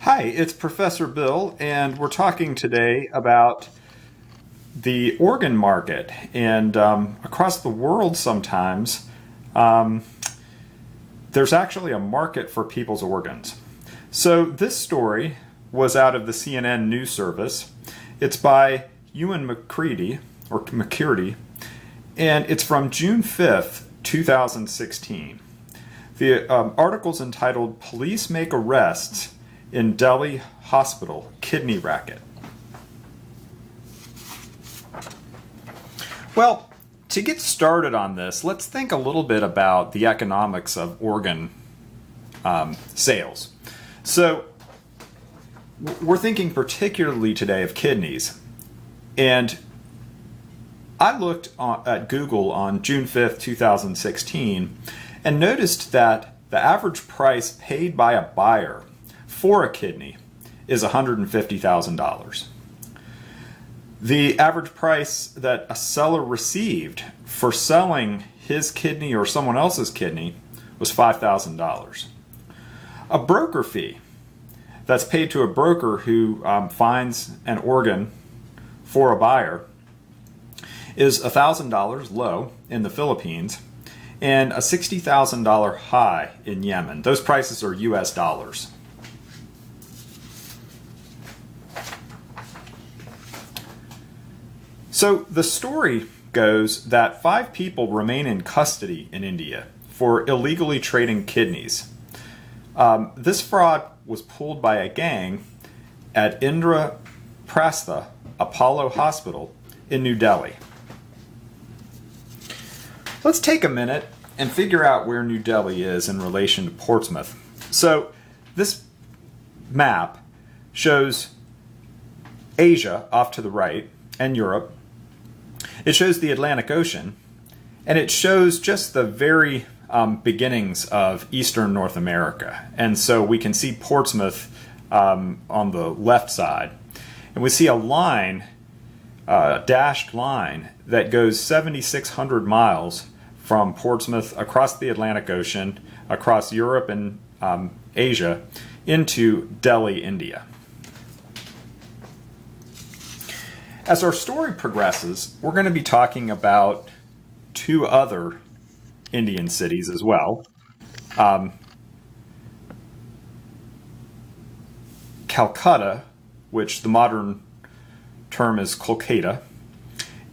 Hi, it's Professor Bill, and we're talking today about the organ market. And across the world, sometimes there's actually a market for people's organs. So this story was out of the CNN news service. It's by Euan McKirdy, and it's from June 5th, 2016. The article's entitled "Police Make Arrests in Delhi Hospital Kidney Racket." Well, to get started on this, let's think a little bit about the economics of organ sales. So, we're thinking particularly today of kidneys. And I looked at Google on June 5th, 2016, and noticed that the average price paid by a buyer for a kidney is $150,000. The average price that a seller received for selling his kidney or someone else's kidney was $5,000. A broker fee that's paid to a broker who finds an organ for a buyer is $1,000 low in the Philippines and a $60,000 high in Yemen. Those prices are US dollars. So the story goes that 5 people remain in custody in India for illegally trading kidneys. This fraud was pulled by a gang at Indraprastha Apollo Hospital in New Delhi. Let's take a minute and figure out where New Delhi is in relation to Portsmouth. So this map shows Asia off to the right and Europe. It shows the Atlantic Ocean, and it shows just the very beginnings of Eastern North America. And so we can see Portsmouth on the left side. And we see a line, a dashed line, that goes 7,600 miles from Portsmouth across the Atlantic Ocean, across Europe and Asia, into Delhi, India. As our story progresses, we're going to be talking about 2 other Indian cities as well. Calcutta, which the modern term is Kolkata,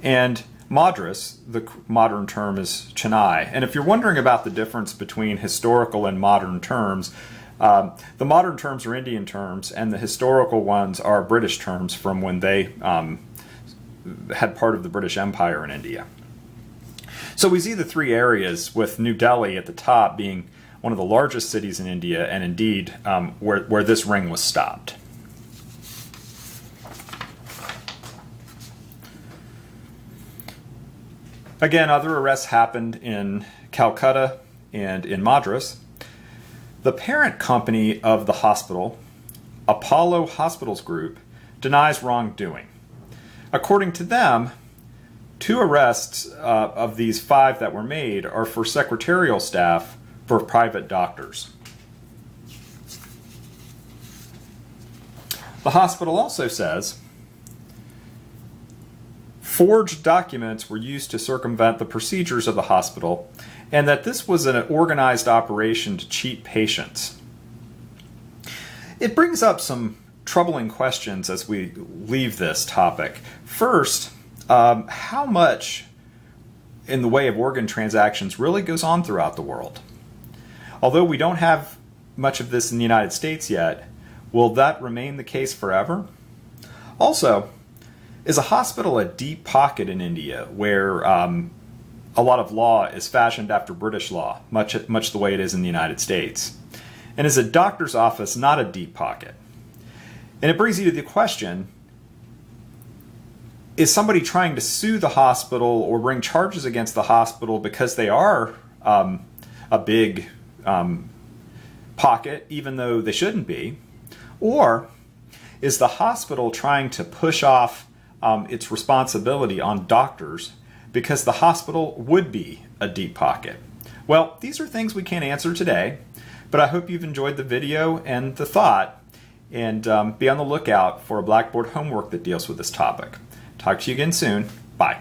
and Madras, the modern term is Chennai. And if you're wondering about the difference between historical and modern terms, the modern terms are Indian terms, and the historical ones are British terms from when they had part of the British Empire in India. So we see the 3 areas, with New Delhi at the top being one of the largest cities in India, and indeed where this ring was stopped. Again, other arrests happened in Calcutta and in Madras. The parent company of the hospital, Apollo Hospitals Group, denies wrongdoing. According to them, 2 arrests of these 5 that were made are for secretarial staff for private doctors. The hospital also says forged documents were used to circumvent the procedures of the hospital, and that this was an organized operation to cheat patients. It brings up some troubling questions as we leave this topic. First, how much in the way of organ transactions really goes on throughout the world? Although we don't have much of this in the United States yet, will that remain the case forever? Also, is a hospital a deep pocket in India where a lot of law is fashioned after British law, much the way it is in the United States? And is a doctor's office not a deep pocket? And it brings you to the question, is somebody trying to sue the hospital or bring charges against the hospital because they are a big pocket, even though they shouldn't be? Or is the hospital trying to push off its responsibility on doctors because the hospital would be a deep pocket? Well, these are things we can't answer today, but I hope you've enjoyed the video and the thought. and be on the lookout for a Blackboard homework that deals with this topic. Talk to you again soon. Bye.